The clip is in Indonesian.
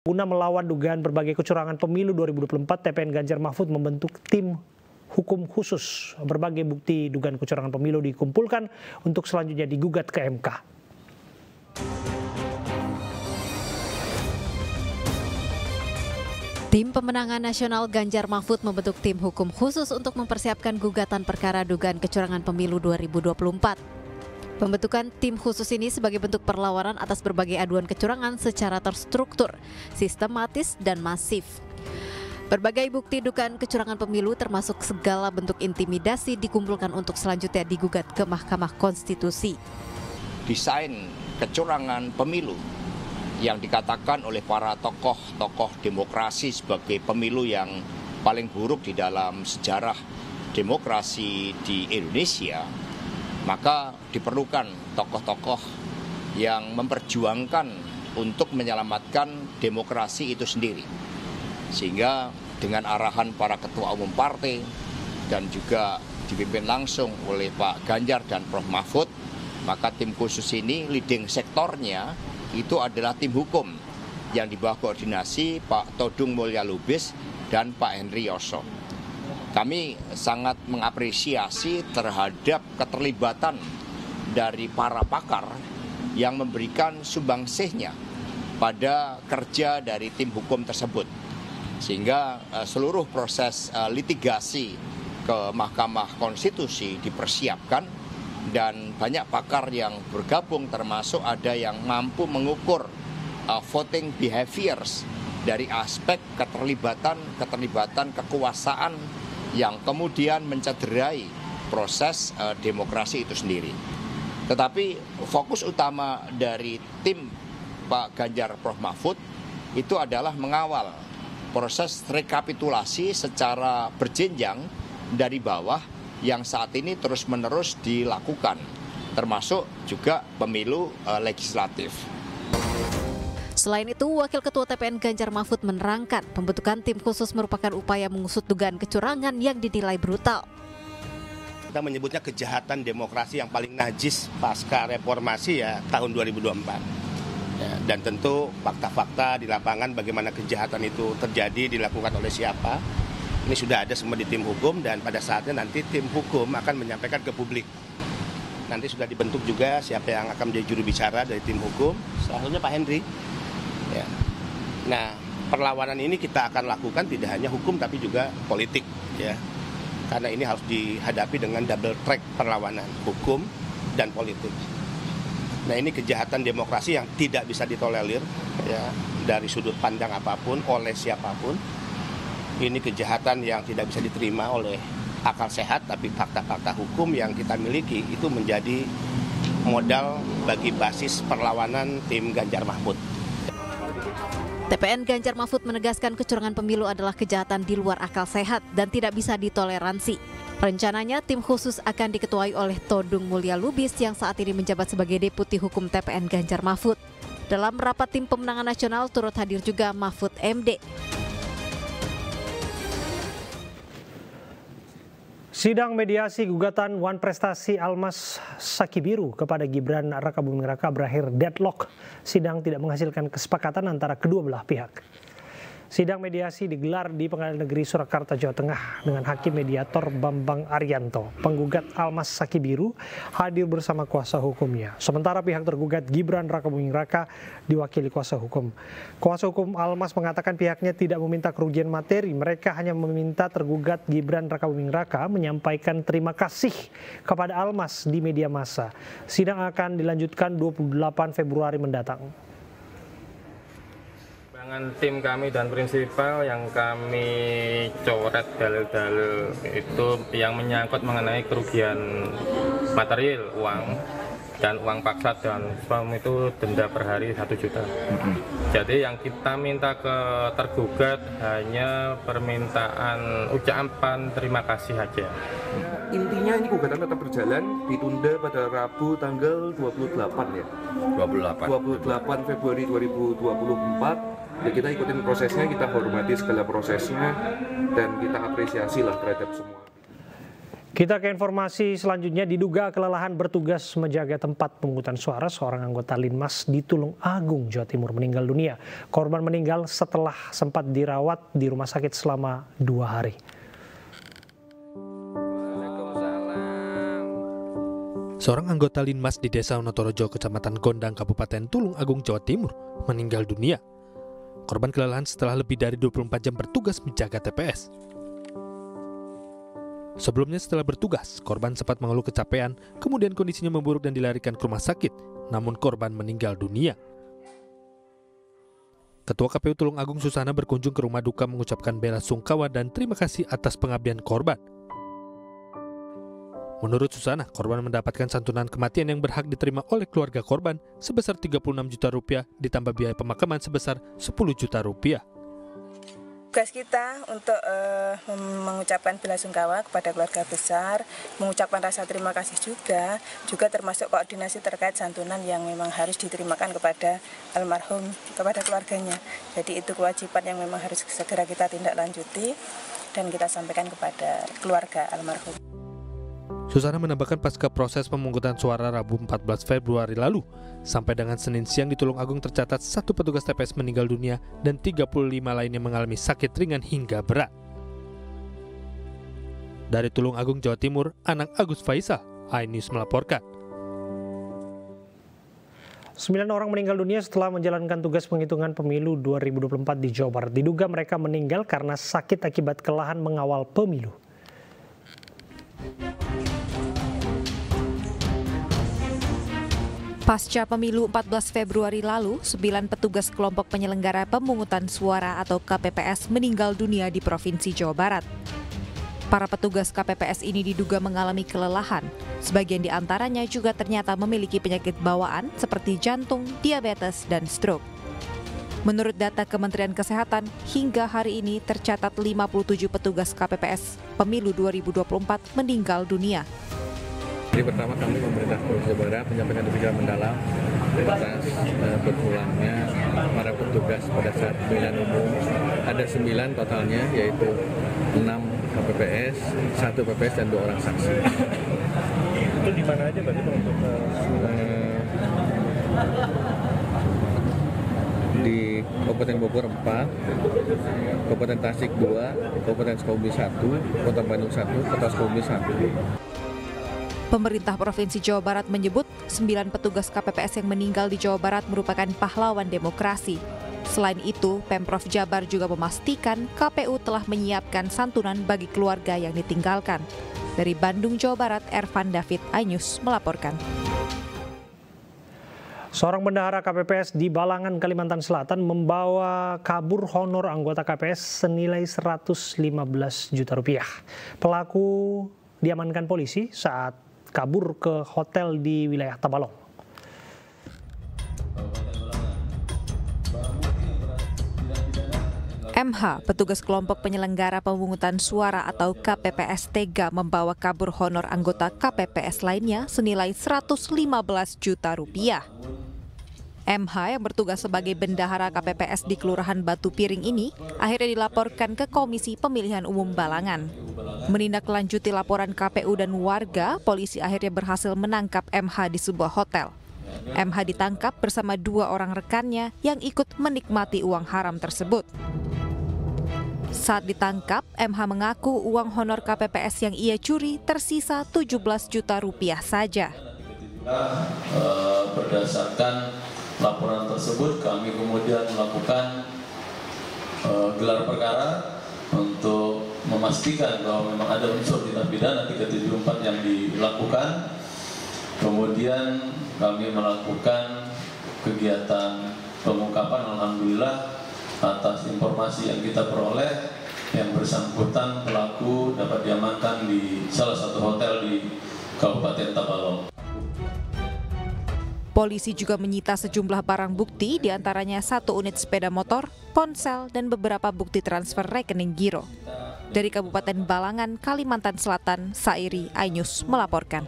Guna melawan dugaan berbagai kecurangan pemilu 2024, TPN Ganjar Mahfud membentuk tim hukum khusus. Berbagai bukti dugaan kecurangan pemilu dikumpulkan untuk selanjutnya digugat ke MK. Tim Pemenangan Nasional Ganjar Mahfud membentuk tim hukum khusus untuk mempersiapkan gugatan perkara dugaan kecurangan pemilu 2024. Pembentukan tim khusus ini sebagai bentuk perlawanan atas berbagai aduan kecurangan secara terstruktur, sistematis, dan masif. Berbagai bukti dugaan kecurangan pemilu termasuk segala bentuk intimidasi dikumpulkan untuk selanjutnya digugat ke Mahkamah Konstitusi. Desain kecurangan pemilu yang dikatakan oleh para tokoh-tokoh demokrasi sebagai pemilu yang paling buruk di dalam sejarah demokrasi di Indonesia, maka diperlukan tokoh-tokoh yang memperjuangkan untuk menyelamatkan demokrasi itu sendiri. Sehingga dengan arahan para ketua umum partai dan juga dipimpin langsung oleh Pak Ganjar dan Prof. Mahfud, maka tim khusus ini leading sektornya itu adalah tim hukum yang di bawah koordinasi Pak Todung Mulya Lubis dan Pak Henry Yoso. Kami sangat mengapresiasi terhadap keterlibatan dari para pakar yang memberikan sumbangsihnya pada kerja dari tim hukum tersebut. Sehingga seluruh proses litigasi ke Mahkamah Konstitusi dipersiapkan dan banyak pakar yang bergabung, termasuk ada yang mampu mengukur voting behaviors dari aspek keterlibatan kekuasaan yang kemudian mencederai proses demokrasi itu sendiri. Tetapi fokus utama dari tim Pak Ganjar Prof. Mahfud itu adalah mengawal proses rekapitulasi secara berjenjang dari bawah yang saat ini terus-menerus dilakukan, termasuk juga pemilu legislatif. Selain itu, Wakil Ketua TPN Ganjar Mahfud menerangkan pembentukan tim khusus merupakan upaya mengusut dugaan kecurangan yang dinilai brutal. Kita menyebutnya kejahatan demokrasi yang paling najis pasca reformasi ya tahun 2024. Ya, dan tentu fakta-fakta di lapangan bagaimana kejahatan itu terjadi, dilakukan oleh siapa, ini sudah ada semua di tim hukum dan pada saatnya nanti tim hukum akan menyampaikan ke publik. Nanti sudah dibentuk juga siapa yang akan menjadi juru bicara dari tim hukum, salah satunya Pak Henry. Ya. Nah, perlawanan ini kita akan lakukan tidak hanya hukum tapi juga politik, ya. Karena ini harus dihadapi dengan double track perlawanan, hukum dan politik. Nah, ini kejahatan demokrasi yang tidak bisa ditolerir, ya, dari sudut pandang apapun oleh siapapun. Ini kejahatan yang tidak bisa diterima oleh akal sehat, tapi fakta-fakta hukum yang kita miliki itu menjadi modal bagi basis perlawanan tim Ganjar Mahfud. TPN Ganjar Mahfud menegaskan kecurangan pemilu adalah kejahatan di luar akal sehat dan tidak bisa ditoleransi. Rencananya tim khusus akan diketuai oleh Todung Mulya Lubis yang saat ini menjabat sebagai Deputi Hukum TPN Ganjar Mahfud. Dalam rapat tim pemenangan nasional turut hadir juga Mahfud MD. Sidang mediasi gugatan Wan Prestasi Almas Sakibiru kepada Gibran Rakabuming Raka berakhir deadlock. Sidang tidak menghasilkan kesepakatan antara kedua belah pihak. Sidang mediasi digelar di Pengadilan Negeri Surakarta, Jawa Tengah dengan Hakim Mediator Bambang Arianto. Penggugat Almas Sakibiru hadir bersama kuasa hukumnya. Sementara pihak tergugat Gibran Rakabuming Raka diwakili kuasa hukum. Kuasa hukum Almas mengatakan pihaknya tidak meminta kerugian materi. Mereka hanya meminta tergugat Gibran Rakabuming Raka menyampaikan terima kasih kepada Almas di media massa. Sidang akan dilanjutkan 28 Februari mendatang. Tim kami dan prinsipal yang kami coret dalil-dalil itu yang menyangkut mengenai kerugian material, uang dan uang paksa dan spam itu denda per hari 1 juta. Jadi yang kita minta ke tergugat hanya permintaan ucapan terima kasih saja. Intinya ini gugatan tetap berjalan, ditunda pada Rabu tanggal 28 ya. 28 Februari 2024. Ya, kita ikutin prosesnya, kita hormati segala prosesnya dan kita apresiasi lah terhadap semua. Kita ke informasi selanjutnya. Diduga kelelahan bertugas menjaga tempat pemungutan suara, seorang anggota Linmas di Tulung Agung, Jawa Timur meninggal dunia. Korban meninggal setelah sempat dirawat di rumah sakit selama 2 hari. Seorang anggota Linmas di Desa Onotorojo, Kecamatan Gondang, Kabupaten Tulung Agung, Jawa Timur meninggal dunia. Korban kelelahan setelah lebih dari 24 jam bertugas menjaga TPS. Sebelumnya setelah bertugas, korban sempat mengeluh kecapean, kemudian kondisinya memburuk dan dilarikan ke rumah sakit, namun korban meninggal dunia. Ketua KPU Tulung Agung Susana berkunjung ke rumah duka mengucapkan bela sungkawa dan terima kasih atas pengabdian korban. Menurut Susana, korban mendapatkan santunan kematian yang berhak diterima oleh keluarga korban sebesar 36 juta rupiah ditambah biaya pemakaman sebesar 10 juta rupiah. Tugas kita untuk mengucapkan bela sungkawa kepada keluarga besar, mengucapkan rasa terima kasih juga termasuk koordinasi terkait santunan yang memang harus diterimakan kepada almarhum, kepada keluarganya. Jadi itu kewajiban yang memang harus segera kita tindak lanjuti dan kita sampaikan kepada keluarga almarhum. Susana menambahkan pasca proses pemungutan suara Rabu 14 Februari lalu, sampai dengan Senin siang di Tulung Agung tercatat 1 petugas TPS meninggal dunia dan 35 lainnya mengalami sakit ringan hingga berat. Dari Tulung Agung, Jawa Timur, Anang Agus Faisal, iNews melaporkan. 9 orang meninggal dunia setelah menjalankan tugas penghitungan pemilu 2024 di Jawa Barat. Diduga mereka meninggal karena sakit akibat kelelahan mengawal pemilu. Pasca pemilu 14 Februari lalu, 9 petugas kelompok penyelenggara pemungutan suara atau KPPS meninggal dunia di Provinsi Jawa Barat. Para petugas KPPS ini diduga mengalami kelelahan. Sebagian di antaranya juga ternyata memiliki penyakit bawaan seperti jantung, diabetes, dan stroke. Menurut data Kementerian Kesehatan, hingga hari ini tercatat 57 petugas KPPS pemilu 2024 meninggal dunia. Jadi pertama kami pemerintah Provinsi Jawa Barat menyampaikan kebijakan mendalam atas berpulangnya para petugas pada saat pemilihan umum. Ada 9 totalnya, yaitu 6 KPPS, 1 PPS, dan 2 orang saksi. Itu di mana aja berarti untuk di Kabupaten Bogor 4, Kabupaten Tasik 2, Kabupaten Sukabumi 1, Kota Bandung 1, Kota Sukabumi 1. Pemerintah Provinsi Jawa Barat menyebut 9 petugas KPPS yang meninggal di Jawa Barat merupakan pahlawan demokrasi. Selain itu, Pemprov Jabar juga memastikan KPU telah menyiapkan santunan bagi keluarga yang ditinggalkan. Dari Bandung, Jawa Barat, Ervan David, iNews melaporkan. Seorang bendahara KPPS di Balangan, Kalimantan Selatan membawa kabur honor anggota KPS senilai 115 juta rupiah. Pelaku diamankan polisi saat kabur ke hotel di wilayah Tabalong. MH, petugas kelompok penyelenggara pemungutan suara atau KPPS tega membawa kabur honor anggota KPPS lainnya senilai 115 juta rupiah. MH yang bertugas sebagai bendahara KPPS di Kelurahan Batu Piring ini akhirnya dilaporkan ke Komisi Pemilihan Umum Balangan. Menindaklanjuti laporan KPU dan warga, polisi akhirnya berhasil menangkap MH di sebuah hotel. MH ditangkap bersama 2 orang rekannya yang ikut menikmati uang haram tersebut. Saat ditangkap, MH mengaku uang honor KPPS yang ia curi tersisa 17 juta rupiah saja. Berdasarkan laporan tersebut, kami kemudian melakukan gelar perkara untuk memastikan bahwa memang ada unsur tindak pidana 374 yang dilakukan. Kemudian kami melakukan kegiatan pengungkapan, alhamdulillah atas informasi yang kita peroleh, yang bersangkutan pelaku dapat diamankan di salah satu hotel di Kabupaten Tabalong. Polisi juga menyita sejumlah barang bukti, diantaranya 1 unit sepeda motor, ponsel, dan beberapa bukti transfer rekening giro. Dari Kabupaten Balangan, Kalimantan Selatan, Sairi, iNews melaporkan.